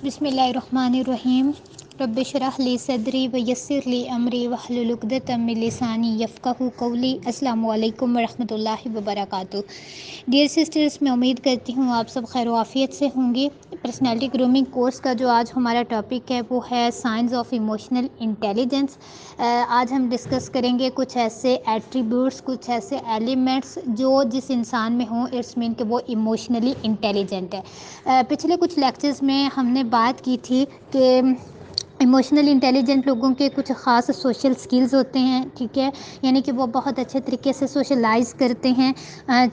بسم اللہ الرحمن الرحیم رب اشرح لی صدری ویسر لی امری واحلل عقدۃ من لسانی یفقہوا قولی۔ السلام علیکم ورحمۃ اللہ وبرکاتہ۔ ڈیئر سسٹرز، میں امید کرتی ہوں آپ سب خیر و عافیت سے ہوں گی۔ پرسنالٹی گرومنگ کورس کا جو آج ہمارا ٹاپک ہے وہ ہے سائنس آف ایموشنل انٹیلیجنس۔ آج ہم ڈسکس کریں گے کچھ ایسے ایٹریبیوٹس، کچھ ایسے ایلیمنٹس جو جس انسان میں ہوں، اٹس مین کہ وہ ایموشنلی انٹیلیجنٹ ہے۔ پچھلے کچھ لیکچرز میں ہم نے بات کی تھی کہ ایموشنل انٹیلیجنٹ لوگوں کے کچھ خاص سوشل سکلز ہوتے ہیں، ٹھیک ہے، یعنی کہ وہ بہت اچھے طریقے سے سوشلائز کرتے ہیں،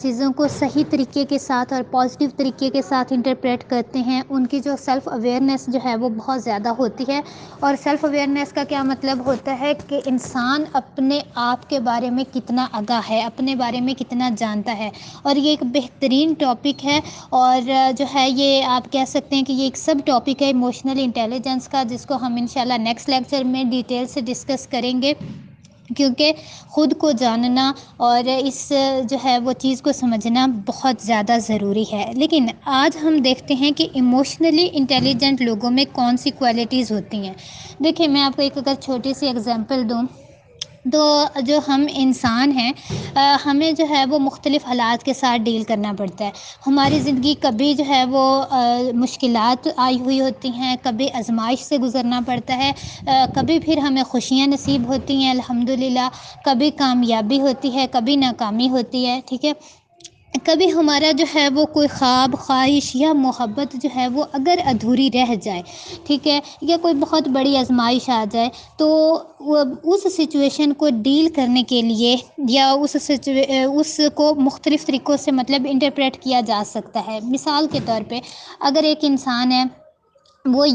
چیزوں کو صحیح طریقے کے ساتھ اور پازیٹیو طریقے کے ساتھ انٹرپریٹ کرتے ہیں۔ ان کی جو سیلف اویئرنیس جو ہے وہ بہت زیادہ ہوتی ہے۔ اور سیلف اویئرنیس کا کیا مطلب ہوتا ہے کہ انسان اپنے آپ کے بارے میں کتنا آگاہ ہے، اپنے بارے میں کتنا جانتا ہے۔ اور یہ ایک بہترین ٹاپک ہے، اور جو ہے یہ آپ کہہ سکتے ہیں کہ یہ ایک سب ٹاپک ہے ایموشنل انٹیلیجنس کا، جس کو ہم انشاءاللہ نیکسٹ لیکچر میں ڈیٹیل سے ڈسکس کریں گے، کیونکہ خود کو جاننا اور اس جو ہے وہ چیز کو سمجھنا بہت زیادہ ضروری ہے۔ لیکن آج ہم دیکھتے ہیں کہ ایموشنلی انٹیلیجنٹ لوگوں میں کون سی کوالٹیز ہوتی ہیں۔ دیکھیں، میں آپ کو ایک اگر چھوٹی سی اگزامپل دوں تو جو ہم انسان ہیں، ہمیں جو ہے وہ مختلف حالات کے ساتھ ڈیل کرنا پڑتا ہے۔ ہماری زندگی کبھی جو ہے وہ مشکلات آئی ہوئی ہوتی ہیں، کبھی آزمائش سے گزرنا پڑتا ہے، کبھی پھر ہمیں خوشیاں نصیب ہوتی ہیں الحمدللہ، کبھی کامیابی ہوتی ہے، کبھی ناکامی ہوتی ہے، ٹھیک ہے۔ کبھی ہمارا جو ہے وہ کوئی خواب، خواہش یا محبت جو ہے وہ اگر ادھوری رہ جائے، ٹھیک ہے، یا کوئی بہت بڑی آزمائش آ جائے، تو اس سچویشن کو ڈیل کرنے کے لیے یا اس کو مختلف طریقوں سے مطلب انٹرپریٹ کیا جا سکتا ہے۔ مثال کے طور پہ اگر ایک انسان ہے، وہ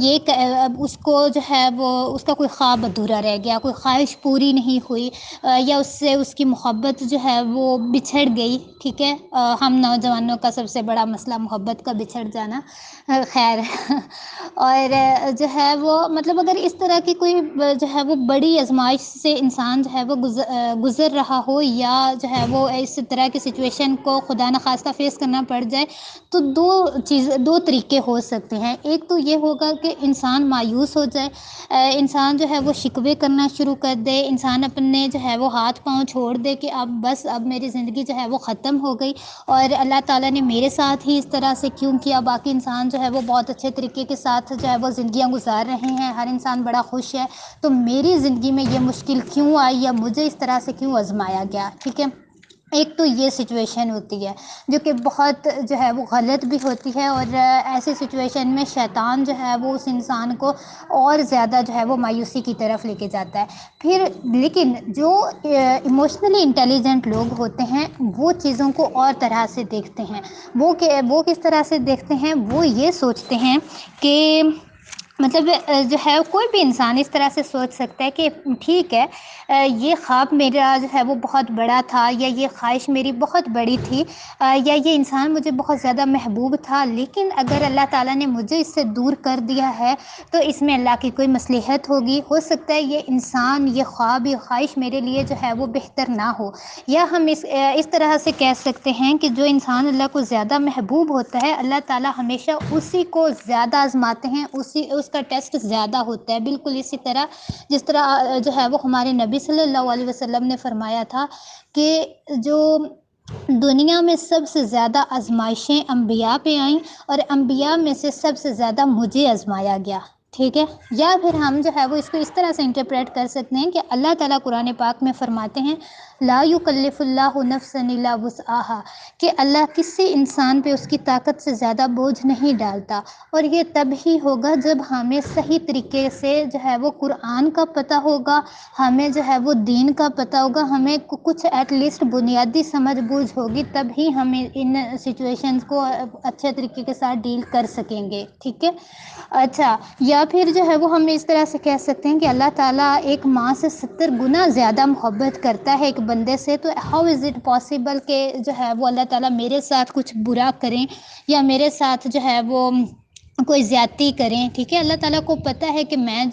اس کو جو ہے وہ اس کا کوئی خواب ادھورا رہ گیا، کوئی خواہش پوری نہیں ہوئی، یا اس سے اس کی محبت جو ہے وہ بچھڑ گئی، ٹھیک ہے۔ ہم نوجوانوں کا سب سے بڑا مسئلہ محبت کا بچھڑ جانا، خیر اور جو ہے وہ مطلب اگر اس طرح کی کوئی جو ہے وہ بڑی آزمائش سے انسان جو ہے وہ گزر رہا ہو، یا جو ہے وہ اس طرح کی سچویشن کو خدا نخواستہ فیس کرنا پڑ جائے، تو دو طریقے ہو سکتے ہیں۔ ایک تو یہ ہوگا کہ انسان مایوس ہو جائے، انسان جو ہے وہ شکوے کرنا شروع کر دے، انسان اپنے جو ہے وہ ہاتھ پاؤں چھوڑ دے کہ اب میری زندگی جو ہے وہ ختم ہو گئی، اور اللہ تعالیٰ نے میرے ساتھ ہی اس طرح سے کیوں کیا۔ باقی انسان جو ہے وہ بہت اچھے طریقے کے ساتھ جو ہے وہ زندگیاں گزار رہے ہیں، ہر انسان بڑا خوش ہے، تو میری زندگی میں یہ مشکل کیوں آئی، یا مجھے اس طرح سے کیوں آزمایا گیا، ٹھیک ہے۔ ایک تو یہ سچویشن ہوتی ہے جو کہ بہت جو ہے وہ غلط بھی ہوتی ہے، اور ایسی سچویشن میں شیطان جو ہے وہ اس انسان کو اور زیادہ جو ہے وہ مایوسی کی طرف لے کے جاتا ہے۔ پھر لیکن جو ایموشنلی انٹیلیجنٹ لوگ ہوتے ہیں وہ چیزوں کو اور طرح سے دیکھتے ہیں۔ وہ کس طرح سے دیکھتے ہیں؟ وہ یہ سوچتے ہیں کہ مطلب جو ہے کوئی بھی انسان اس طرح سے سوچ سکتا ہے کہ ٹھیک ہے، یہ خواب میرا جو ہے وہ بہت بڑا تھا، یا یہ خواہش میری بہت بڑی تھی، یا یہ انسان مجھے بہت زیادہ محبوب تھا، لیکن اگر اللہ تعالیٰ نے مجھے اس سے دور کر دیا ہے تو اس میں اللہ کی کوئی مصلحت ہوگی۔ ہو سکتا ہے یہ انسان، یہ خواب، یہ خواہش میرے لیے جو ہے وہ بہتر نہ ہو۔ یا ہم اس طرح سے کہہ سکتے ہیں کہ جو انسان اللہ کو زیادہ محبوب ہوتا ہے، اللہ تعالیٰ ہمیشہ اسی کو زیادہ آزماتے ہیں، اس کا ٹیسٹ زیادہ ہوتا ہے۔ بالکل اسی طرح جس طرح جو ہے وہ ہمارے نبی صلی اللہ علیہ وسلم نے فرمایا تھا کہ جو دنیا میں سب سے زیادہ آزمائشیں انبیاء پہ آئیں، اور انبیاء میں سے سب سے زیادہ مجھے آزمایا گیا، ٹھیک ہے۔ یا پھر ہم جو ہے وہ اس کو اس طرح سے انٹرپریٹ کر سکتے ہیں کہ اللہ تعالیٰ قرآن پاک میں فرماتے ہیں لا یکلف اللہ نفسا الا وسعها، کہ اللہ کسی انسان پہ اس کی طاقت سے زیادہ بوجھ نہیں ڈالتا، اور یہ تب ہی ہوگا جب ہمیں صحیح طریقے سے جو ہے وہ قرآن کا پتہ ہوگا، ہمیں جو ہے وہ دین کا پتہ ہوگا، ہمیں کچھ ایٹ لیسٹ بنیادی سمجھ بوجھ ہوگی، تب ہی ہم ان سچویشنز کو اچھے طریقے کے ساتھ ڈیل کر سکیں گے، ٹھیک ہے۔ اچھا، یا پھر جو ہے وہ ہم اس طرح سے کہہ سکتے ہیں کہ اللہ تعالیٰ ایک ماں سے 70 گنا زیادہ محبت کرتا ہے ایک بندے سے، تو ہاؤ از اٹ پاسبل کہ جو ہے وہ اللہ تعالیٰ میرے ساتھ کچھ برا کریں، یا میرے ساتھ جو ہے وہ کوئی زیادتی کریں، ٹھیک ہے، اللہ تعالیٰ کو پتہ ہے کہ میں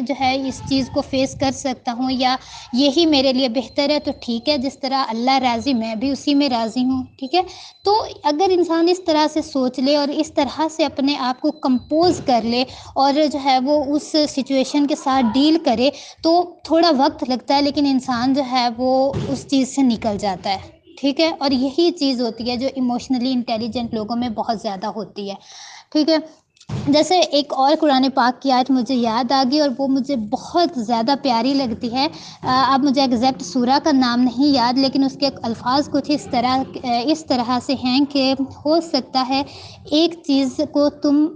جو ہے اس چیز کو فیس کر سکتا ہوں یا یہی میرے لیے بہتر ہے، تو ٹھیک ہے، جس طرح اللہ راضی میں بھی اسی میں راضی ہوں، ٹھیک ہے۔ تو اگر انسان اس طرح سے سوچ لے اور اس طرح سے اپنے آپ کو کمپوز کر لے اور جو ہے وہ اس سچویشن کے ساتھ ڈیل کرے، تو تھوڑا وقت لگتا ہے لیکن انسان جو ہے وہ اس چیز سے نکل جاتا ہے، ٹھیک ہے۔ اور یہی چیز ہوتی ہے جو ایموشنلی انٹیلیجنٹ لوگوں میں بہت زیادہ ہوتی ہے، ٹھیک ہے۔ جیسے ایک اور قرآن پاک کی آیت مجھے یاد آ گئی اور وہ مجھے بہت زیادہ پیاری لگتی ہے۔ اب مجھے ایگزیکٹ سورہ کا نام نہیں یاد، لیکن اس کے الفاظ کچھ اس طرح سے ہیں کہ ہو سکتا ہے ایک چیز کو تم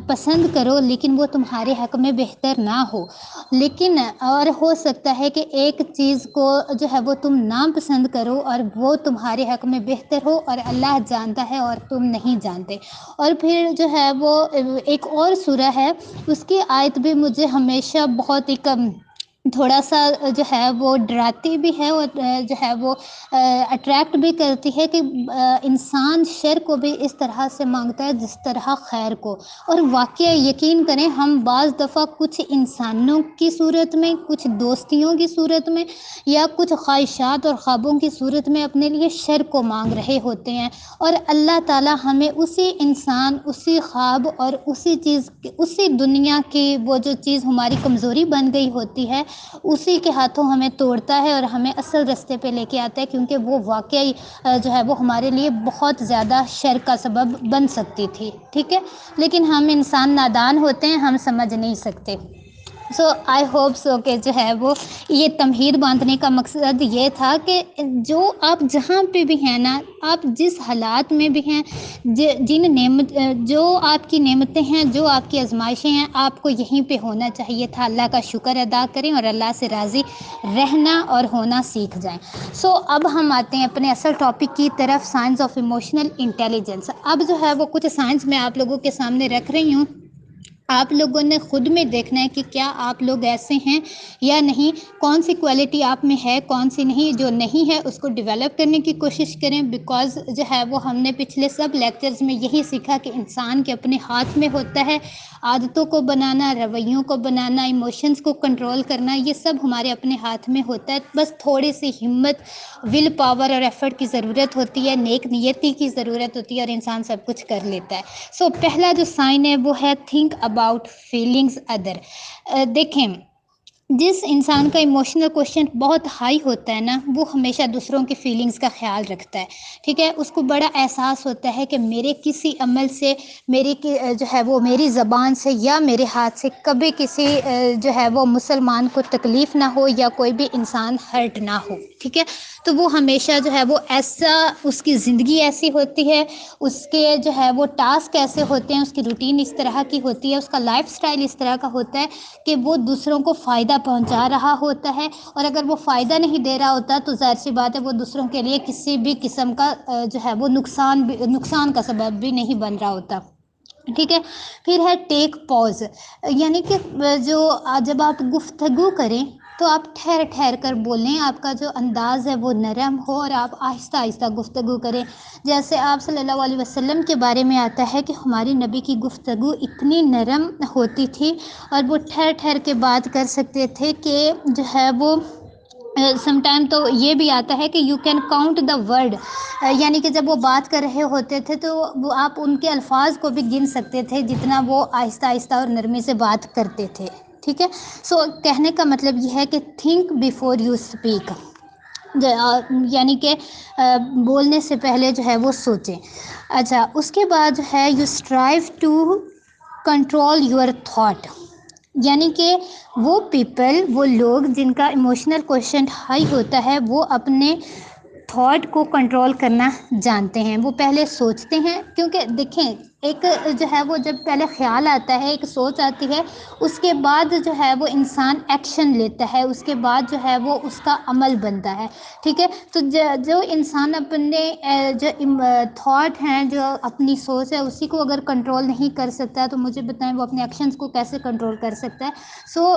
پسند کرو لیکن وہ تمہارے حق میں بہتر نہ ہو، لیکن اور ہو سکتا ہے کہ ایک چیز کو جو ہے وہ تم نہ پسند کرو اور وہ تمہارے حق میں بہتر ہو، اور اللہ جانتا ہے اور تم نہیں جانتے۔ اور پھر جو ہے وہ ایک اور سورہ ہے، اس کی آیت بھی مجھے ہمیشہ بہت ایک تھوڑا سا جو ہے وہ ڈراتی بھی ہے اور جو ہے وہ اٹریکٹ بھی کرتی ہے کہ انسان شر کو بھی اس طرح سے مانگتا ہے جس طرح خیر کو۔ اور واقعہ یقین کریں، ہم بعض دفعہ کچھ انسانوں کی صورت میں، کچھ دوستیوں کی صورت میں یا کچھ خواہشات اور خوابوں کی صورت میں اپنے لیے شر کو مانگ رہے ہوتے ہیں، اور اللہ تعالیٰ ہمیں اسی انسان، اسی خواب اور اسی دنیا کی وہ جو چیز ہماری کمزوری بن گئی ہوتی ہے، اسی کے ہاتھوں ہمیں توڑتا ہے اور ہمیں اصل رستے پہ لے کے آتا ہے، کیونکہ وہ واقعی جو ہے وہ ہمارے لیے بہت زیادہ شر کا سبب بن سکتی تھی، ٹھیک ہے۔ لیکن ہم انسان نادان ہوتے ہیں، ہم سمجھ نہیں سکتے۔ سو آئی ہوپ سو کہ جو ہے وہ یہ تمہید باندھنے کا مقصد یہ تھا کہ جو آپ جہاں پہ بھی ہیں نا، آپ جس حالات میں بھی ہیں، جو آپ کی نعمتیں ہیں، جو آپ کی آزمائشیں ہیں، آپ کو یہیں پہ ہونا چاہیے تھا۔ اللہ کا شکر ادا کریں اور اللہ سے راضی رہنا اور ہونا سیکھ جائیں۔ سو اب ہم آتے ہیں اپنے اصل ٹاپک کی طرف، سائنس آف ایموشنل انٹیلیجنس۔ اب جو ہے وہ کچھ سائنس میں آپ لوگوں کے سامنے رکھ رہی ہوں، آپ لوگوں نے خود میں دیکھنا ہے کہ کیا آپ لوگ ایسے ہیں یا نہیں، کون سی کوالٹی آپ میں ہے، کون سی نہیں، جو نہیں ہے اس کو ڈیولپ کرنے کی کوشش کریں، بیکاز جو ہے وہ ہم نے پچھلے سب لیکچرز میں یہی سیکھا کہ انسان کے اپنے ہاتھ میں ہوتا ہے، عادتوں کو بنانا، رویوں کو بنانا، ایموشنز کو کنٹرول کرنا، یہ سب ہمارے اپنے ہاتھ میں ہوتا ہے۔ بس تھوڑی سی ہمت، ول پاور اور ایفرٹ کی ضرورت ہوتی ہے، نیک نیتی کی ضرورت ہوتی ہے، اور انسان سب کچھ کر لیتا ہے۔ سو پہلا جو سائن ہے وہ ہے تھنک اباؤٹ فیلنگز ادر۔ دیکھیں، جس انسان کا ایموشنل کوشچن بہت ہائی ہوتا ہے نا، وہ ہمیشہ دوسروں کی فیلنگز کا خیال رکھتا ہے، ٹھیک ہے۔ اس کو بڑا احساس ہوتا ہے کہ میرے کسی عمل سے، جو ہے وہ میری زبان سے یا میرے ہاتھ سے کبھی کسی جو ہے وہ مسلمان کو تکلیف نہ ہو یا کوئی بھی انسان ہرٹ نہ ہو، ٹھیک ہے۔ تو وہ ہمیشہ جو ہے وہ ایسا، اس کی زندگی ایسی ہوتی ہے، اس کے جو ہے وہ ٹاسک ایسے ہوتے ہیں، اس کی روٹین اس طرح کی ہوتی ہے، اس کا لائف سٹائل اس طرح کا ہوتا ہے کہ وہ دوسروں کو فائدہ پہنچا رہا ہوتا ہے، اور اگر وہ فائدہ نہیں دے رہا ہوتا تو ظاہر سی بات ہے وہ دوسروں کے لیے کسی بھی قسم کا جو ہے وہ نقصان کا سبب بھی نہیں بن رہا ہوتا، ٹھیک ہے۔ پھر ہے ٹیک پاز، یعنی کہ جب آپ گفتگو کریں تو آپ ٹھہر ٹھہر کر بولیں، آپ کا جو انداز ہے وہ نرم ہو اور آپ آہستہ آہستہ گفتگو کریں۔ جیسے آپ صلی اللہ علیہ وسلم کے بارے میں آتا ہے کہ ہماری نبی کی گفتگو اتنی نرم ہوتی تھی اور وہ ٹھہر ٹھہر کے بات کر سکتے تھے کہ جو ہے وہ سم ٹائم تو یہ بھی آتا ہے کہ you can count the word, یعنی کہ جب وہ بات کر رہے ہوتے تھے تو وہ آپ ان کے الفاظ کو بھی گن سکتے تھے، جتنا وہ آہستہ آہستہ اور نرمی سے بات کرتے تھے، ٹھیک ہے۔ سو کہنے کا مطلب یہ ہے کہ تھنک بیفور یو اسپیک، یعنی کہ بولنے سے پہلے جو ہے وہ سوچیں۔ اچھا، اس کے بعد جو ہے you strive to control your thought, یعنی کہ وہ لوگ جن کا ایموشنل کوشنٹ ہائی ہوتا ہے، وہ اپنے تھاٹ کو کنٹرول کرنا جانتے ہیں، وہ پہلے سوچتے ہیں، کیونکہ دیکھیں ایک جو ہے وہ جب پہلے خیال آتا ہے، ایک سوچ آتی ہے، اس کے بعد جو ہے وہ انسان ایکشن لیتا ہے، اس کے بعد جو ہے وہ اس کا عمل بنتا ہے، ٹھیک ہے۔ تو جو انسان اپنے جو تھاٹ ہیں، جو اپنی سوچ ہے، اسی کو اگر کنٹرول نہیں کر سکتا تو مجھے بتائیں وہ اپنے ایکشنز کو کیسے کنٹرول کر سکتا ہے۔ سو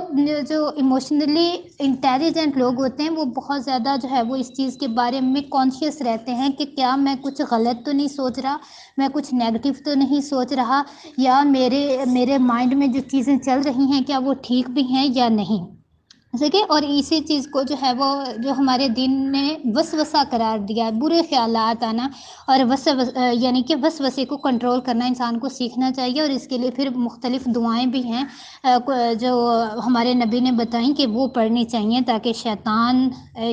جو ایموشنلی انٹیلیجنٹ لوگ ہوتے ہیں وہ بہت زیادہ جو ہے وہ اس چیز کے بارے میں کانشیس رہتے ہیں کہ کیا میں کچھ غلط تو نہیں سوچ رہا، میں کچھ نیگیٹو تو نہیں نہیں سوچ رہا، یا میرے مائنڈ میں جو چیزیں چل رہی ہیں کیا وہ ٹھیک بھی ہیں یا نہیں. ٹھیک ہے. اور اسی چیز کو جو ہے وہ جو ہمارے دین نے وسوسہ قرار دیا ہے، برے خیالات آنا اور یعنی کہ وسوسے کو کنٹرول کرنا انسان کو سیکھنا چاہیے. اور اس کے لیے پھر مختلف دعائیں بھی ہیں جو ہمارے نبی نے بتائیں کہ وہ پڑھنی چاہیے تاکہ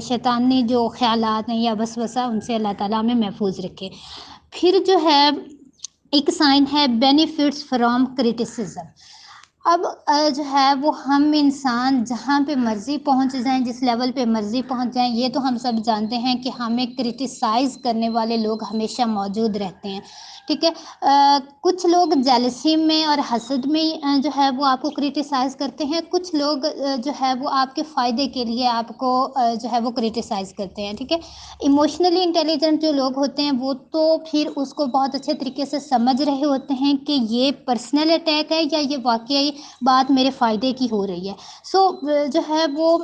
شیطانی جو خیالات ہیں یا وسوسہ ان سے اللہ تعالیٰ ہمیں محفوظ رکھے. پھر جو ہے ایک سائن ہے بینیفٹس فرام کرٹیسزم. اب جو ہے وہ ہم انسان جہاں پہ مرضی پہنچ جائیں، جس لیول پہ مرضی پہنچ جائیں، یہ تو ہم سب جانتے ہیں کہ ہمیں کرٹیسائز کرنے والے لوگ ہمیشہ موجود رہتے ہیں. ٹھیک ہے. کچھ لوگ جیلسی میں اور حسد میں جو ہے وہ آپ کو کرٹیسائز کرتے ہیں. کچھ لوگ جو ہے وہ آپ کے فائدے کے لیے آپ کو جو ہے وہ کرٹیسائز کرتے ہیں. ٹھیک ہے. ایموشنلی انٹیلیجنٹ جو لوگ ہوتے ہیں وہ تو پھر اس کو بہت اچھے طریقے سے سمجھ رہے ہوتے ہیں کہ یہ پرسنل اٹیک ہے یا یہ واقعی بات میرے فائدے کی ہو رہی ہے. سو جو ہے وہ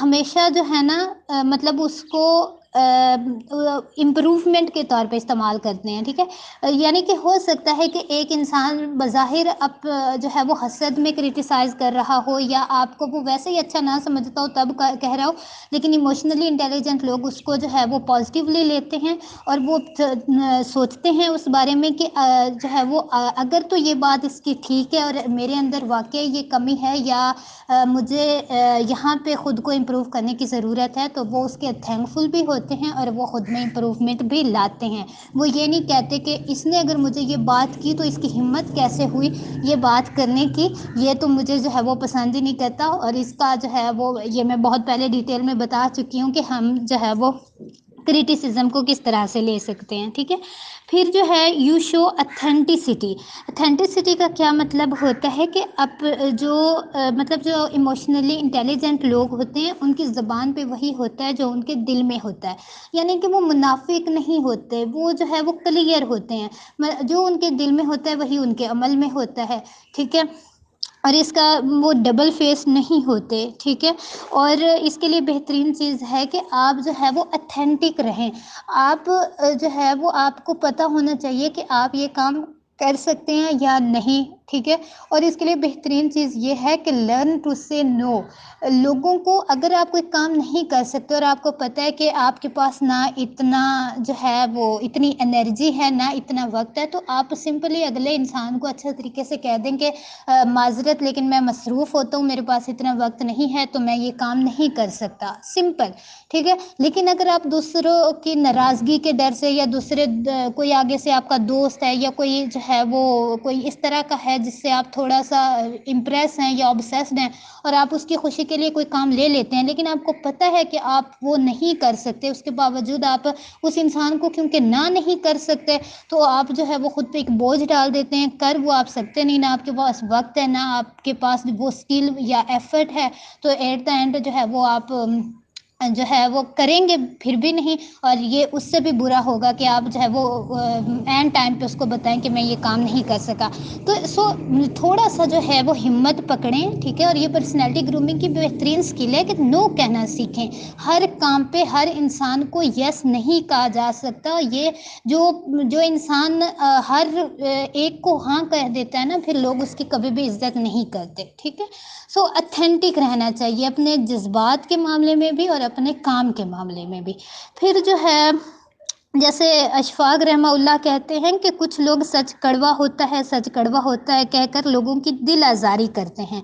ہمیشہ جو ہے نا مطلب اس کو امپروومنٹ کے طور پہ استعمال کرتے ہیں. ٹھیک ہے. یعنی کہ ہو سکتا ہے کہ ایک انسان بظاہر جو ہے وہ حسد میں کرٹیسائز کر رہا ہو یا آپ کو وہ ویسے ہی اچھا نہ سمجھتا ہو تب کہہ رہا ہو، لیکن ایموشنلی انٹیلیجنٹ لوگ اس کو جو ہے وہ پازیٹیولی لیتے ہیں اور وہ سوچتے ہیں اس بارے میں کہ جو ہے وہ اگر تو یہ بات اس کی ٹھیک ہے اور میرے اندر واقعی یہ کمی ہے یا مجھے یہاں پہ خود کو امپروو کرنے کی ضرورت ہے، تو وہ اس کے تھینکفل بھی ہوتے ہیں اور وہ خود میں امپروومنٹ بھی لاتے ہیں. وہ یہ نہیں کہتے کہ اس نے اگر مجھے یہ بات کی تو اس کی ہمت کیسے ہوئی یہ بات کرنے کی، یہ تو مجھے جو ہے وہ پسند ہی نہیں کرتا. اور اس کا جو ہے وہ یہ میں بہت پہلے ڈیٹیل میں بتا چکی ہوں کہ ہم جو ہے وہ کرٹیسزم کو کس طرح سے لے سکتے ہیں. ٹھیک ہے. پھر جو ہے یو شو اتھینٹسٹی. اتھینٹسٹی کا کیا مطلب ہوتا ہے کہ مطلب جو ایموشنلی انٹیلیجنٹ لوگ ہوتے ہیں ان کی زبان پہ وہی ہوتا ہے جو ان کے دل میں ہوتا ہے. یعنی کہ وہ منافق نہیں ہوتے، وہ جو ہے وہ کلیئر ہوتے ہیں. جو ان کے دل میں ہوتا ہے وہی ان کے عمل میں ہوتا ہے. ٹھیک ہے. اور اس کا وہ ڈبل فیس نہیں ہوتے. ٹھیک ہے. اور اس کے لیے بہترین چیز ہے کہ آپ جو ہے وہ اتھینٹک رہیں. آپ جو ہے وہ آپ کو پتہ ہونا چاہیے کہ آپ یہ کام کر سکتے ہیں یا نہیں. ٹھیک ہے. اور اس کے لیے بہترین چیز یہ ہے کہ لرن ٹو سے نو. لوگوں کو اگر آپ کوئی کام نہیں کر سکتے اور آپ کو پتہ ہے کہ آپ کے پاس نہ اتنا جو ہے وہ اتنی انرجی ہے نہ اتنا وقت ہے، تو آپ سمپلی اگلے انسان کو اچھے طریقے سے کہہ دیں کہ معذرت لیکن میں مصروف ہوتا ہوں، میرے پاس اتنا وقت نہیں ہے تو میں یہ کام نہیں کر سکتا. سمپل. ٹھیک ہے. لیکن اگر آپ دوسروں کی ناراضگی کے ڈر سے یا دوسرے کوئی آگے سے آپ کا دوست ہے یا کوئی جو ہے وہ کوئی اس طرح کا ہے جس سے آپ تھوڑا سا امپریس ہیں یا obsessed ہیں اور آپ اس کی خوشی کے لیے کوئی کام لے لیتے ہیں، لیکن آپ کو پتہ ہے کہ آپ وہ نہیں کر سکتے، اس کے باوجود آپ اس انسان کو کیونکہ نہیں کر سکتے تو آپ جو ہے وہ خود پہ ایک بوجھ ڈال دیتے ہیں. کر وہ آپ سکتے نہیں، نہ آپ کے پاس وقت ہے، نہ آپ کے پاس وہ اسکل یا ایفرٹ ہے، تو ایٹ دا اینڈ جو ہے وہ آپ جو ہے وہ کریں گے پھر بھی نہیں. اور یہ اس سے بھی برا ہوگا کہ آپ جو ہے وہ اینڈ ٹائم پہ اس کو بتائیں کہ میں یہ کام نہیں کر سکا. تو تھوڑا سا جو ہے وہ ہمت پکڑیں. ٹھیک ہے. اور یہ پرسنالٹی گرومنگ کی بہترین اسکل ہے کہ نو کہنا سیکھیں. ہر کام پہ ہر انسان کو یس نہیں کہا جا سکتا. یہ جو انسان ہر ایک کو ہاں کہہ دیتا ہے نا، پھر لوگ اس کی کبھی بھی عزت نہیں کرتے. ٹھیک ہے. سو اتھینٹک رہنا چاہیے اپنے جذبات کے معاملے میں بھی اور اپنے کام کے معاملے میں بھی. پھر جو ہے جیسے اشفاق رحمہ اللہ کہتے ہیں کہ کچھ لوگ سچ کڑوا ہوتا ہے کہہ کر لوگوں کی دل آزاری کرتے ہیں.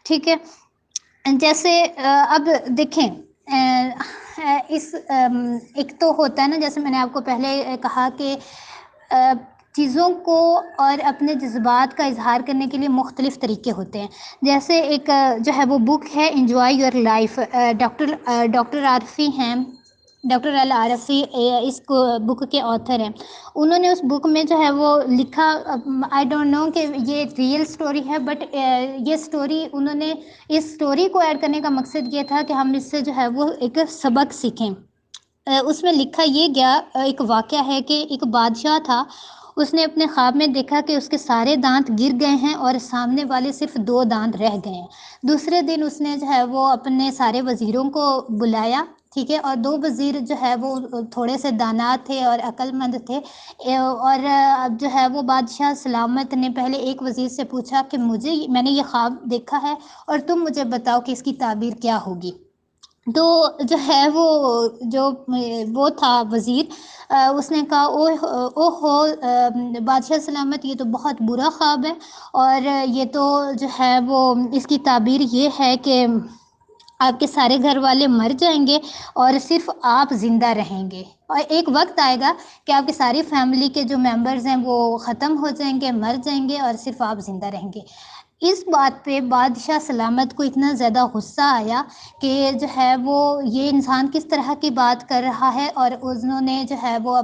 ٹھیک ہے. جیسے اب دیکھیں ایک تو ہوتا ہے نا، جیسے میں نے آپ کو پہلے کہا کہ چیزوں کو اور اپنے جذبات کا اظہار کرنے کے لیے مختلف طریقے ہوتے ہیں. جیسے ایک جو ہے وہ بک ہے انجوائے یور لائف. ڈاکٹر عارفی ہیں، ڈاکٹر العارفی اس بک کے آتھر ہیں. انہوں نے اس بک میں جو ہے وہ لکھا، آئی ڈونٹ نو کہ یہ ریئل اسٹوری ہے، بٹ یہ اسٹوری انہوں نے اس اسٹوری کو ایڈ کرنے کا مقصد یہ تھا کہ ہم اس سے جو ہے وہ ایک سبق سیکھیں. اس میں لکھا یہ گیا، ایک واقعہ ہے کہ ایک بادشاہ تھا، اس نے اپنے خواب میں دیکھا کہ اس کے سارے دانت گر گئے ہیں اور سامنے والے صرف 2 دانت رہ گئے ہیں. دوسرے دن اس نے جو ہے وہ اپنے سارے وزیروں کو بلایا. ٹھیک ہے، اور 2 وزیر جو ہے وہ تھوڑے سے دانا تھے اور عقل مند تھے، اور اب جو ہے وہ بادشاہ سلامت نے پہلے ایک وزیر سے پوچھا کہ میں نے یہ خواب دیکھا ہے اور تم مجھے بتاؤ کہ اس کی تعبیر کیا ہوگی۔ تو جو ہے وہ تھا وزیر، اس نے کہا او ہو بادشاہ سلامت، یہ تو بہت برا خواب ہے، اور یہ تو جو ہے وہ اس کی تعبیر یہ ہے کہ آپ کے سارے گھر والے مر جائیں گے اور صرف آپ زندہ رہیں گے، اور ایک وقت آئے گا کہ آپ کی ساری فیملی کے جو ممبرز ہیں وہ ختم ہو جائیں گے، مر جائیں گے، اور صرف آپ زندہ رہیں گے۔ اس بات پہ بادشاہ سلامت کو اتنا زیادہ غصہ آیا کہ جو ہے وہ یہ انسان کس طرح کی بات کر رہا ہے، اور انہوں نے جو ہے وہ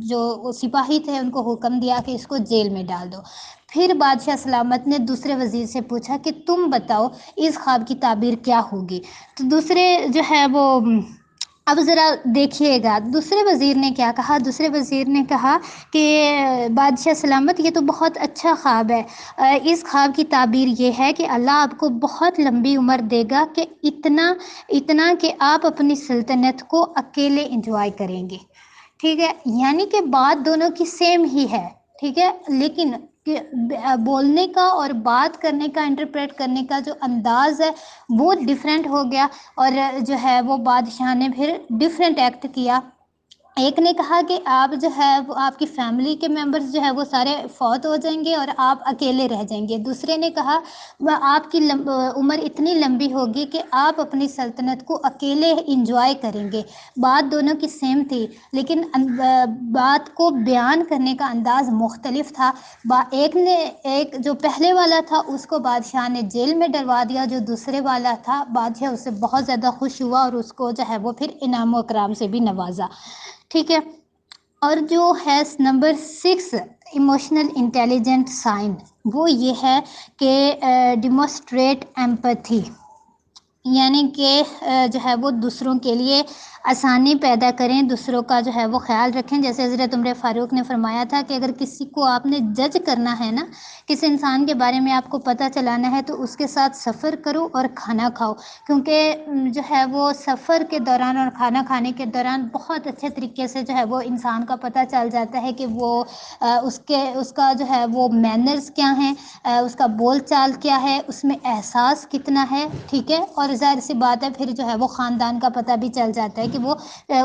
جو سپاہی تھے ان کو حکم دیا کہ اس کو جیل میں ڈال دو۔ پھر بادشاہ سلامت نے دوسرے وزیر سے پوچھا کہ تم بتاؤ اس خواب کی تعبیر کیا ہوگی۔ تو دوسرے جو ہے وہ اب ذرا دیکھیے گا دوسرے وزیر نے کیا کہا۔ دوسرے وزیر نے کہا کہ بادشاہ سلامت، یہ تو بہت اچھا خواب ہے، اس خواب کی تعبیر یہ ہے کہ اللہ آپ کو بہت لمبی عمر دے گا، کہ اتنا کہ آپ اپنی سلطنت کو اکیلے انجوائے کریں گے۔ ٹھیک ہے، یعنی کہ بات دونوں کی سیم ہی ہے، ٹھیک ہے، لیکن بولنے کا اور بات کرنے کا، انٹرپریٹ کرنے کا جو انداز ہے وہ ڈیفرنٹ ہو گیا، اور جو ہے وہ بادشاہ نے پھر ڈیفرنٹ ایکٹ کیا۔ ایک نے کہا کہ آپ جو ہے وہ آپ کی فیملی کے ممبرز جو ہے وہ سارے فوت ہو جائیں گے اور آپ اکیلے رہ جائیں گے۔ دوسرے نے کہا آپ کی عمر اتنی لمبی ہوگی کہ آپ اپنی سلطنت کو اکیلے انجوائے کریں گے۔ بات دونوں کی سیم تھی، لیکن بات کو بیان کرنے کا انداز مختلف تھا۔ ایک جو پہلے والا تھا اس کو بادشاہ نے جیل میں ڈلوا دیا، جو دوسرے والا تھا بادشاہ اس سے بہت زیادہ خوش ہوا اور اس کو جو ہے وہ پھر انعام و اکرام سے بھی نوازا۔ ٹھیک ہے، اور جو ہے نمبر 6 ایموشنل انٹیلیجنٹ سائن، وہ یہ ہے کہ ڈیمونسٹریٹ ایمپتھی، یعنی کہ جو ہے وہ دوسروں کے لیے آسانی پیدا کریں، دوسروں کا جو ہے وہ خیال رکھیں۔ جیسے حضرت عمر فاروق نے فرمایا تھا کہ اگر کسی کو آپ نے جج کرنا ہے نا، کسی انسان کے بارے میں آپ کو پتہ چلانا ہے، تو اس کے ساتھ سفر کرو اور کھانا کھاؤ، کیونکہ جو ہے وہ سفر کے دوران اور کھانا کھانے کے دوران بہت اچھے طریقے سے جو ہے وہ انسان کا پتہ چل جاتا ہے کہ وہ اس کا جو ہے وہ مینرز کیا ہیں، اس کا بول چال کیا ہے، اس میں احساس کتنا ہے، ٹھیک ہے، اور ظاہر سی بات ہے پھر جو ہے وہ خاندان کا پتہ بھی چل جاتا ہے کہ وہ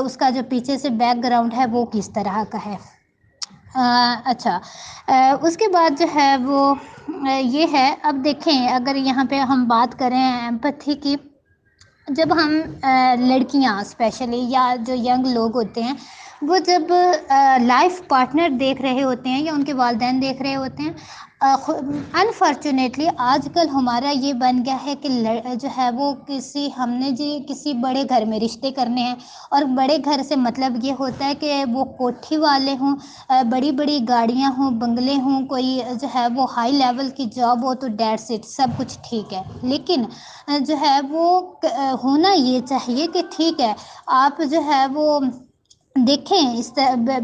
اس کا جو پیچھے سے بیک گراؤنڈ ہے وہ کس طرح کا ہے۔ اچھا، اس کے بعد جو ہے وہ یہ ہے، اب دیکھیں اگر یہاں پہ ہم بات کریں ایمپتھی کی، جب ہم لڑکیاں اسپیشلی یا جو ینگ لوگ ہوتے ہیں، وہ جب لائف پارٹنر دیکھ رہے ہوتے ہیں یا ان کے والدین دیکھ رہے ہوتے ہیں، انفارچونیٹلی آج کل ہمارا یہ بن گیا ہے کہ جو ہے وہ ہم نے کسی بڑے گھر میں رشتے کرنے ہیں، اور بڑے گھر سے مطلب یہ ہوتا ہے کہ وہ کوٹھی والے ہوں، بڑی بڑی گاڑیاں ہوں، بنگلے ہوں، کوئی جو ہے وہ ہائی لیول کی جاب ہو، تو دیٹس اٹ، سب کچھ ٹھیک ہے۔ لیکن جو ہے وہ ہونا یہ چاہیے کہ ٹھیک ہے، آپ جو ہے وہ دیکھیں،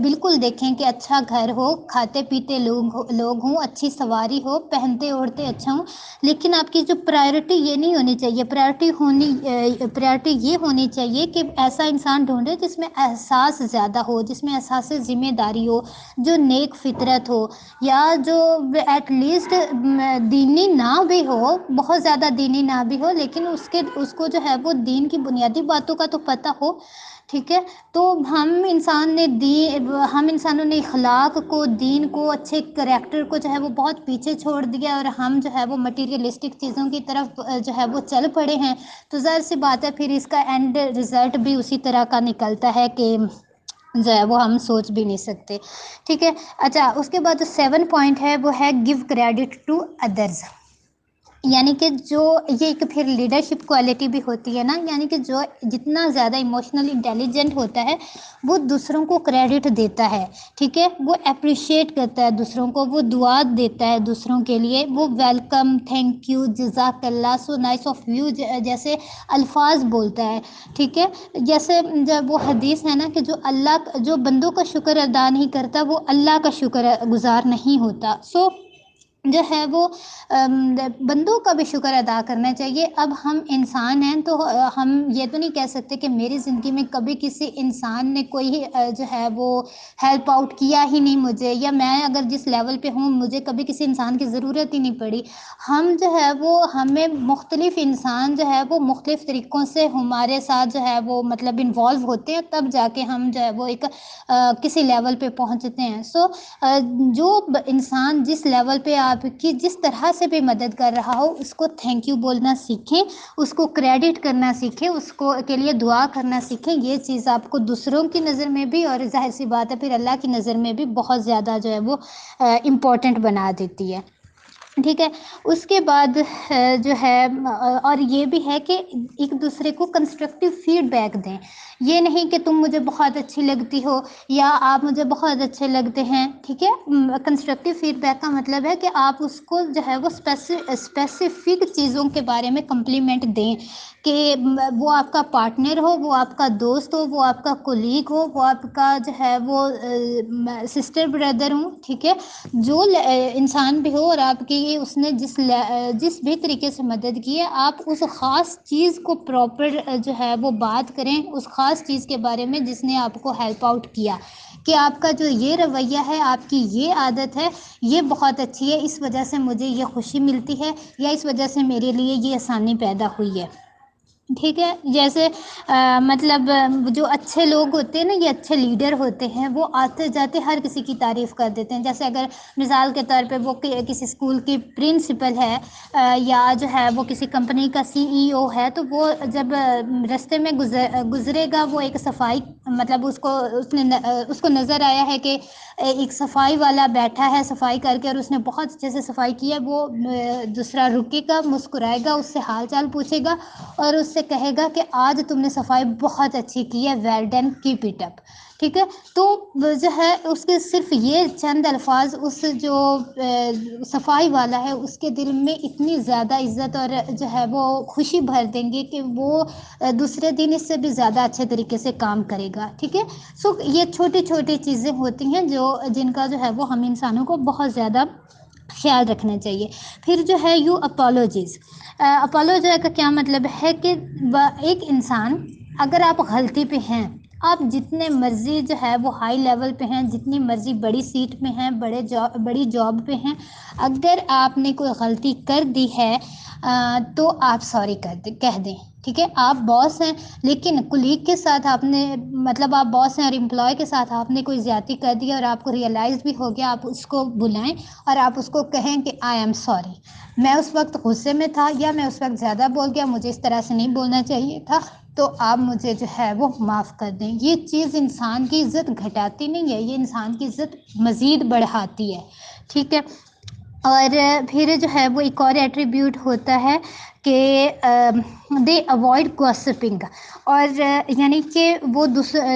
بالکل دیکھیں کہ اچھا گھر ہو، کھاتے پیتے لوگ ہوں، اچھی سواری ہو، پہنتے اوڑھتے اچھا ہوں، لیکن آپ کی جو پرائیورٹی یہ نہیں ہونی چاہیے، پرائیورٹی یہ ہونی چاہیے کہ ایسا انسان ڈھونڈے جس میں احساس زیادہ ہو، جس میں احساس ذمہ داری ہو، جو نیک فطرت ہو، یا جو ایٹ لیسٹ دینی نہ بھی ہو، بہت زیادہ دینی نہ بھی ہو، لیکن اس کو جو ہے وہ دین کی بنیادی باتوں کا تو پتہ ہو، ٹھیک ہے۔ تو ہم انسانوں نے اخلاق کو، دین کو، اچھے کریکٹر کو جو ہے وہ بہت پیچھے چھوڑ دیا، اور ہم جو ہے وہ مٹیریلسٹک چیزوں کی طرف جو ہے وہ چل پڑے ہیں، تو ظاہر سی بات ہے پھر اس کا اینڈ رزلٹ بھی اسی طرح کا نکلتا ہے کہ جو ہے وہ ہم سوچ بھی نہیں سکتے، ٹھیک ہے۔ اچھا، اس کے بعد جو 7 پوائنٹ ہے وہ ہے گیو کریڈٹ ٹو ادرز، یعنی کہ جو یہ ایک پھر لیڈرشپ کوالٹی بھی ہوتی ہے نا، یعنی کہ جو جتنا زیادہ ایموشنل انٹیلیجنٹ ہوتا ہے وہ دوسروں کو کریڈٹ دیتا ہے، ٹھیک ہے، وہ اپریشیٹ کرتا ہے دوسروں کو، وہ دعا دیتا ہے دوسروں کے لیے، وہ ویلکم، تھینک یو، جزاک اللہ، سو نائس آف یو جیسے الفاظ بولتا ہے، ٹھیک ہے۔ جیسے جب وہ حدیث ہے نا کہ جو بندوں کا شکر ادا نہیں کرتا وہ اللہ کا شکر گزار نہیں ہوتا۔ جو ہے وہ بندوں کا بھی شکر ادا کرنا چاہیے. اب ہم انسان ہیں تو ہم یہ تو نہیں کہہ سکتے کہ میری زندگی میں کبھی کسی انسان نے کوئی جو ہے وہ ہیلپ آؤٹ کیا ہی نہیں مجھے، یا میں اگر جس لیول پہ ہوں مجھے کبھی کسی انسان کی ضرورت ہی نہیں پڑی. ہم جو ہے وہ ہمیں مختلف انسان جو ہے وہ مختلف طریقوں سے ہمارے ساتھ جو ہے وہ مطلب انوالو ہوتے ہیں، تب جا کے ہم جو ہے وہ ایک کسی لیول پہ پہنچتے ہیں. سو جو انسان جس لیول پہ آپ کی جس طرح سے بھی مدد کر رہا ہو، اس کو تھینک یو بولنا سیکھیں، اس کو کریڈٹ کرنا سیکھیں، اس کو کے لیے دعا کرنا سیکھیں. یہ چیز آپ کو دوسروں کی نظر میں بھی اور ظاہر سی بات ہے پھر اللہ کی نظر میں بھی بہت زیادہ جو ہے وہ امپورٹنٹ بنا دیتی ہے. ٹھیک ہے. اس کے بعد جو ہے اور یہ بھی ہے کہ ایک دوسرے کو کنسٹرکٹیو فیڈ بیک دیں. یہ نہیں کہ تم مجھے بہت اچھی لگتی ہو یا آپ مجھے بہت اچھے لگتے ہیں. ٹھیک ہے. کنسٹرکٹیو فیڈ بیک کا مطلب ہے کہ آپ اس کو جو ہے وہ اسپیسیفک چیزوں کے بارے میں کمپلیمنٹ دیں کہ وہ آپ کا پارٹنر ہو، وہ آپ کا دوست ہو، وہ آپ کا کولیگ ہو، وہ آپ کا جو ہے وہ سسٹر بردر ہوں. ٹھیک ہے. جو انسان بھی ہو اور آپ کی اس نے جس بھی طریقے سے مدد کی ہے، آپ اس خاص چیز کو پراپر جو ہے وہ بات کریں اس خاص چیز کے بارے میں جس نے آپ کو ہیلپ آؤٹ کیا، کہ آپ کا جو یہ رویہ ہے، آپ کی یہ عادت ہے، یہ بہت اچھی ہے، اس وجہ سے مجھے یہ خوشی ملتی ہے یا اس وجہ سے میرے لیے یہ آسانی پیدا ہوئی ہے. ٹھیک ہے. جیسے مطلب جو اچھے لوگ ہوتے ہیں نا، یہ اچھے لیڈر ہوتے ہیں، وہ آتے جاتے ہر کسی کی تعریف کر دیتے ہیں. جیسے اگر مثال کے طور پہ وہ کسی اسکول کی پرنسپل ہے یا جو ہے وہ کسی کمپنی کا CEO ہے، تو وہ جب رستے میں گزرے گا، وہ ایک صفائی مطلب اس کو نظر آیا ہے کہ ایک صفائی والا بیٹھا ہے صفائی کر کے اور اس نے بہت اچھے سے صفائی کی ہے، وہ دوسرا رکے گا، مسکرائے گا، اس سے حال چال پوچھے گا اور اس سے کہے گا کہ آج تم نے صفائی بہت اچھی کی ہے، well done, keep it up. ٹھیک ہے. تو جو ہے اس کے صرف یہ چند الفاظ اس جو صفائی والا ہے اس کے دل میں اتنی زیادہ عزت اور جو ہے وہ خوشی بھر دیں گے کہ وہ دوسرے دن اس سے بھی زیادہ اچھے طریقے سے کام کرے گا. ٹھیک ہے. سو یہ چھوٹی چھوٹی چیزیں ہوتی ہیں جن کا جو ہے وہ ہم انسانوں کو بہت زیادہ خیال رکھنا چاہیے. پھر جو ہے اپالوجیز کا کیا مطلب ہے کہ ایک انسان اگر آپ غلطی پہ ہیں، آپ جتنے مرضی جو ہے وہ ہائی لیول پہ ہیں، جتنی مرضی بڑی سیٹ پہ ہیں، بڑی جاب پہ ہیں، اگر آپ نے کوئی غلطی کر دی ہے تو آپ سوری کہہ دیں. ٹھیک ہے. آپ باس ہیں لیکن کولیگ کے ساتھ آپ نے مطلب آپ باس ہیں اور امپلائی کے ساتھ آپ نے کوئی زیادتی کر دی اور آپ کو ریئلائز بھی ہو گیا، آپ اس کو بلائیں اور آپ اس کو کہیں کہ آئی ایم سوری، میں اس وقت غصے میں تھا یا میں اس وقت زیادہ بول گیا، مجھے اس طرح سے نہیں بولنا چاہیے تھا، تو آپ مجھے جو ہے وہ معاف کر دیں. یہ چیز انسان کی عزت گھٹاتی نہیں ہے، یہ انسان کی عزت مزید بڑھاتی ہے. ٹھیک ہے. اور پھر جو ہے وہ ایک اور ایٹریبیوٹ ہوتا ہے کہ دے اوائڈ گوسپنگ، اور یعنی کہ وہ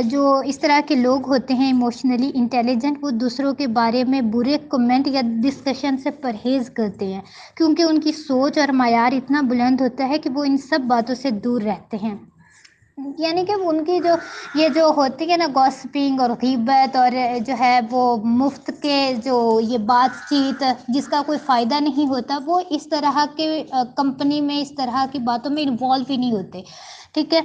جو اس طرح کے لوگ ہوتے ہیں ایموشنلی انٹیلیجنٹ، وہ دوسروں کے بارے میں برے کمنٹ یا ڈسکشن سے پرہیز کرتے ہیں کیونکہ ان کی سوچ اور معیار اتنا بلند ہوتا ہے کہ وہ ان سب باتوں سے دور رہتے ہیں. یعنی کہ ان کی جو ہوتی ہے نا گوسپنگ اور غیبت اور جو ہے وہ مفت کے جو یہ بات چیت جس کا کوئی فائدہ نہیں ہوتا، وہ اس طرح کے کمپنی میں اس طرح کی باتوں میں انوالو ہی نہیں ہوتے. ٹھیک ہے.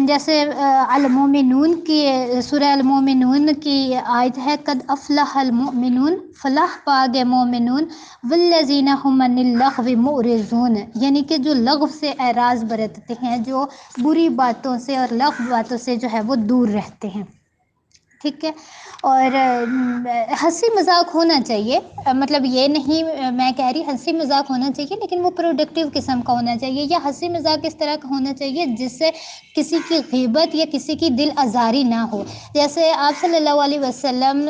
جیسے المومنون کی سورہ المومنون کی آیت ہے، قد افلح المؤمنون، فلاح پا گئے مومنون، والذین هم عن اللغو معرضون، یعنی کہ جو لغو سے اعراض برتتے ہیں، جو بری باتوں سے اور لغو باتوں سے جو ہے وہ دور رہتے ہیں. ٹھیک ہے. اور ہنسی مذاق ہونا چاہیے، مطلب یہ نہیں میں کہہ رہی ہنسی مذاق ہونا چاہیے لیکن وہ پروڈکٹیو قسم کا ہونا چاہیے، یا ہنسی مذاق اس طرح کا ہونا چاہیے جس سے کسی کی غیبت یا کسی کی دل آزاری نہ ہو. جیسے آپ صلی اللہ علیہ وسلم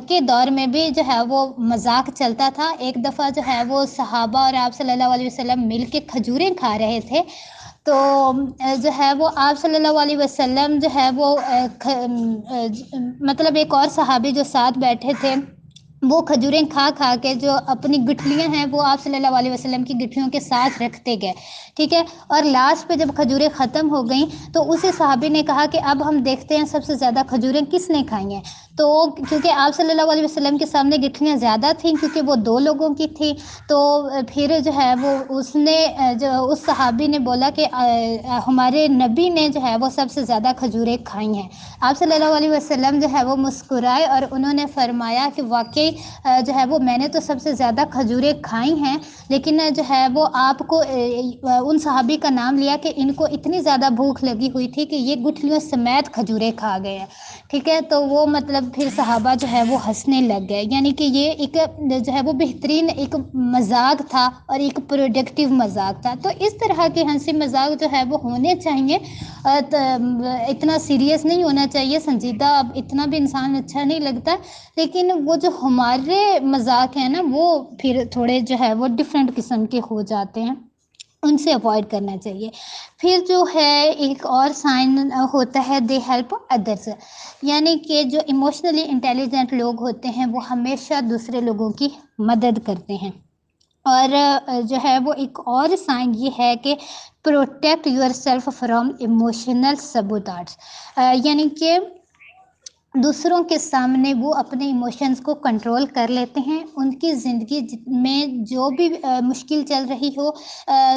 کے دور میں بھی جو ہے وہ مذاق چلتا تھا. ایک دفعہ جو ہے وہ صحابہ اور آپ صلی اللہ علیہ وسلم مل کے کھجوریں کھا رہے تھے، تو جو ہے وہ آپ صلی اللہ علیہ وسلم جو ہے وہ مطلب ایک اور صحابی جو ساتھ بیٹھے تھے وہ کھجوریں کھا کھا کے جو اپنی گٹھلیاں ہیں وہ آپ صلی اللہ علیہ وسلم کی گٹھلیوں کے ساتھ رکھتے گئے، ٹھیک ہے. اور لاسٹ پہ جب کھجوریں ختم ہو گئیں تو اسی صحابی نے کہا کہ اب ہم دیکھتے ہیں سب سے زیادہ کھجوریں کس نے کھائی ہیں. تو کیونکہ آپ صلی اللہ علیہ وسلم کے سامنے گٹھلیاں زیادہ تھیں کیونکہ وہ 2 لوگوں کی تھی، تو پھر جو ہے وہ اس صحابی نے بولا کہ ہمارے نبی نے جو ہے وہ سب سے زیادہ کھجوریں کھائی ہیں. آپ صلی اللہ علیہ وسلم جو ہے وہ مسکرائے اور انہوں نے فرمایا کہ واقعی جو ہے وہ میں نے تو سب سے زیادہ کھجوریں کھائی ہیں، لیکن جو ہے وہ آپ کو ان صحابی کا نام لیا کہ ان کو اتنی زیادہ بھوک لگی ہوئی تھی کہ یہ گٹھلیوں سمیت کھجوریں کھا گئے ہیں، ٹھیک ہے. تو وہ مطلب پھر صحابہ جو ہے وہ ہنسنے لگ گئے، یعنی کہ یہ ایک جو ہے وہ بہترین ایک مذاق تھا اور ایک پروڈکٹیو مذاق تھا. تو اس طرح کے ہنسی مذاق جو ہے وہ ہونے چاہیے، اتنا سیریس نہیں ہونا چاہیے، سنجیدہ اب اتنا بھی انسان اچھا نہیں لگتا. لیکن وہ جو ہمارے مذاق ہیں نا وہ پھر تھوڑے جو ہے وہ ڈفرینٹ قسم کے ہو جاتے ہیں، ان سے اوائڈ کرنا چاہیے. پھر جو ہے ایک اور سائن ہوتا ہے دے ہیلپ ادرس، یعنی کہ جو ایموشنلی انٹیلیجنٹ لوگ ہوتے ہیں وہ ہمیشہ دوسرے لوگوں کی مدد کرتے ہیں. اور جو ہے وہ ایک اور سائن یہ ہے کہ protect yourself from emotional sabotage, یعنی کہ دوسروں کے سامنے وہ اپنے ایموشنز کو کنٹرول کر لیتے ہیں. ان کی زندگی میں جو بھی مشکل چل رہی ہو،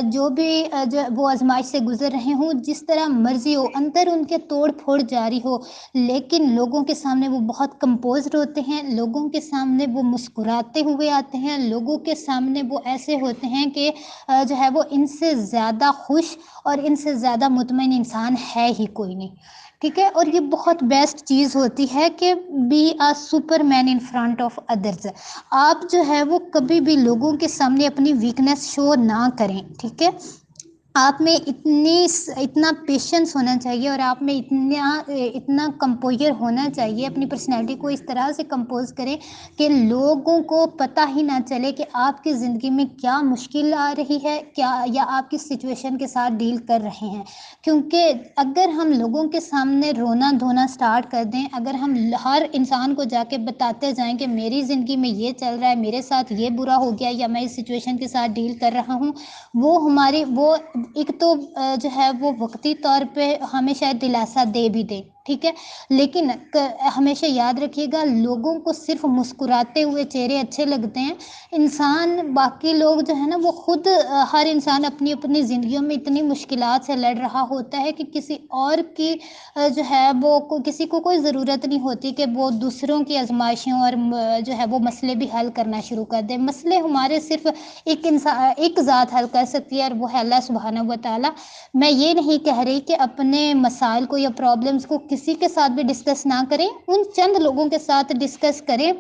جو بھی جو وہ آزمائش سے گزر رہے ہوں، جس طرح مرضی ہو، اندر ان کے توڑ پھوڑ جاری ہو، لیکن لوگوں کے سامنے وہ بہت کمپوزڈ ہوتے ہیں، لوگوں کے سامنے وہ مسکراتے ہوئے آتے ہیں، لوگوں کے سامنے وہ ایسے ہوتے ہیں کہ جو ہے وہ ان سے زیادہ خوش اور ان سے زیادہ مطمئن انسان ہے ہی کوئی نہیں، ٹھیک ہے. اور یہ بہت بیسٹ چیز ہوتی ہے کہ be a super man in front of others. آپ جو ہے وہ کبھی بھی لوگوں کے سامنے اپنی ویکنیس شو نہ کریں، ٹھیک ہے. آپ میں اتنا پیشنس ہونا چاہیے اور آپ میں اتنا کمپوئر ہونا چاہیے، اپنی پرسنالٹی کو اس طرح سے کمپوز کریں کہ لوگوں کو پتہ ہی نہ چلے کہ آپ کی زندگی میں کیا مشکل آ رہی ہے، کیا یا آپ کس سچویشن کے ساتھ ڈیل کر رہے ہیں. کیونکہ اگر ہم لوگوں کے سامنے رونا دھونا سٹارٹ کر دیں، اگر ہم ہر انسان کو جا کے بتاتے جائیں کہ میری زندگی میں یہ چل رہا ہے، میرے ساتھ یہ برا ہو گیا یا میں اس سچویشن کے ساتھ ڈیل کر رہا ہوں، وہ ایک تو جو ہے وہ وقتی طور پہ ہمیں شاید دلاسا دے بھی دے، ٹھیک ہے. لیکن ہمیشہ یاد رکھیے گا لوگوں کو صرف مسکراتے ہوئے چہرے اچھے لگتے ہیں. باقی لوگ جو ہے نا وہ خود ہر انسان اپنی اپنی زندگیوں میں اتنی مشکلات سے لڑ رہا ہوتا ہے کہ کسی اور کی جو ہے وہ کسی کو کوئی ضرورت نہیں ہوتی کہ وہ دوسروں کی آزمائشوں اور جو ہے وہ مسئلے بھی حل کرنا شروع کر دے. مسئلے ہمارے صرف ایک ذات حل کر سکتی ہے اور وہ ہے اللہ سبحانہ و تعالیٰ. میں یہ نہیں کہہ رہی کہ اپنے مسائل کو یا پرابلمس کو کسی کے ساتھ بھی ڈسکس نہ کریں، ان چند لوگوں کے ساتھ ڈسکس کریں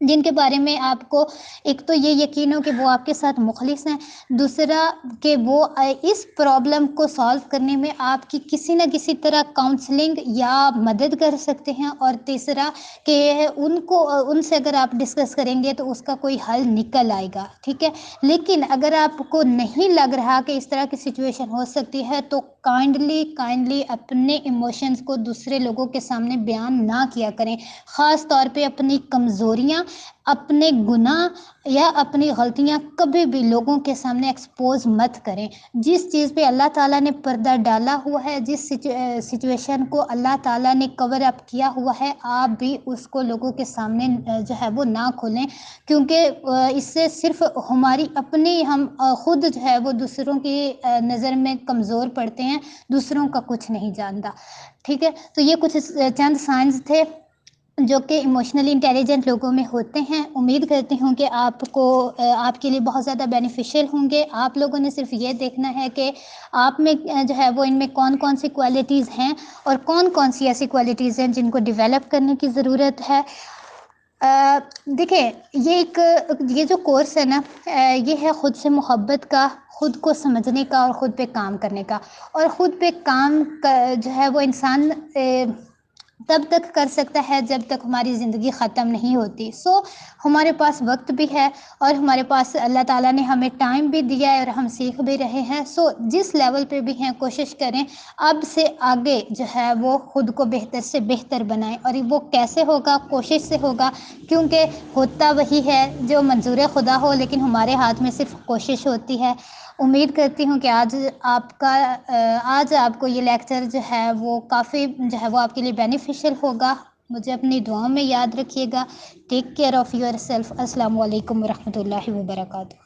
جن کے بارے میں آپ کو ایک تو یہ یقین ہو کہ وہ آپ کے ساتھ مخلص ہیں، دوسرا کہ وہ اس پرابلم کو سالو کرنے میں آپ کی کسی نہ کسی طرح کاؤنسلنگ یا مدد کر سکتے ہیں، اور تیسرا کہ ان سے اگر آپ ڈسکس کریں گے تو اس کا کوئی حل نکل آئے گا، ٹھیک ہے. لیکن اگر آپ کو نہیں لگ رہا کہ اس طرح کی سچویشن ہو سکتی ہے تو کائنڈلی اپنے ایموشنز کو دوسرے لوگوں کے سامنے بیان نہ کیا کریں، خاص طور پہ اپنی کمزوریاں، اپنے گناہ یا اپنی غلطیاں کبھی بھی لوگوں کے سامنے ایکسپوز مت کریں. جس چیز پہ اللہ تعالیٰ نے پردہ ڈالا ہوا ہے، جس سچویشن کو اللہ تعالیٰ نے کور اپ کیا ہوا ہے، آپ بھی اس کو لوگوں کے سامنے جو ہے وہ نہ کھولیں، کیونکہ اس سے صرف ہم خود جو ہے وہ دوسروں کی نظر میں کمزور پڑتے ہیں، دوسروں کا کچھ نہیں جانتا، ٹھیک ہے. تو یہ کچھ چند سائنز تھے جو کہ ایموشنلی انٹیلیجنٹ لوگوں میں ہوتے ہیں. امید کرتی ہوں کہ آپ کے لیے بہت زیادہ بینیفیشیل ہوں گے. آپ لوگوں نے صرف یہ دیکھنا ہے کہ آپ میں جو ہے وہ ان میں کون کون سی کوالٹیز ہیں اور کون کون سی ایسی کوالٹیز ہیں جن کو ڈیولپ کرنے کی ضرورت ہے. دیکھیں یہ جو کورس ہے نا، یہ ہے خود سے محبت کا، خود کو سمجھنے کا اور خود پہ کام کرنے کا. اور خود پہ کام جو ہے وہ انسان تب تک کر سکتا ہے جب تک ہماری زندگی ختم نہیں ہوتی. ہمارے پاس وقت بھی ہے اور ہمارے پاس اللہ تعالیٰ نے ہمیں ٹائم بھی دیا ہے اور ہم سیکھ بھی رہے ہیں. جس لیول پہ بھی ہیں کوشش کریں اب سے آگے جو ہے وہ خود کو بہتر سے بہتر بنائیں. اور وہ کیسے ہوگا؟ کوشش سے ہوگا، کیونکہ ہوتا وہی ہے جو منظور خدا ہو، لیکن ہمارے ہاتھ میں صرف کوشش ہوتی ہے. امید کرتی ہوں کہ آج آپ کو یہ لیکچر جو ہے وہ کافی جو ہے وہ آپ کے لیے بینیفیشل ہوگا. مجھے اپنی دعاؤں میں یاد رکھیے گا. Take care of yourself. السلام علیکم ورحمۃ اللہ وبرکاتہ.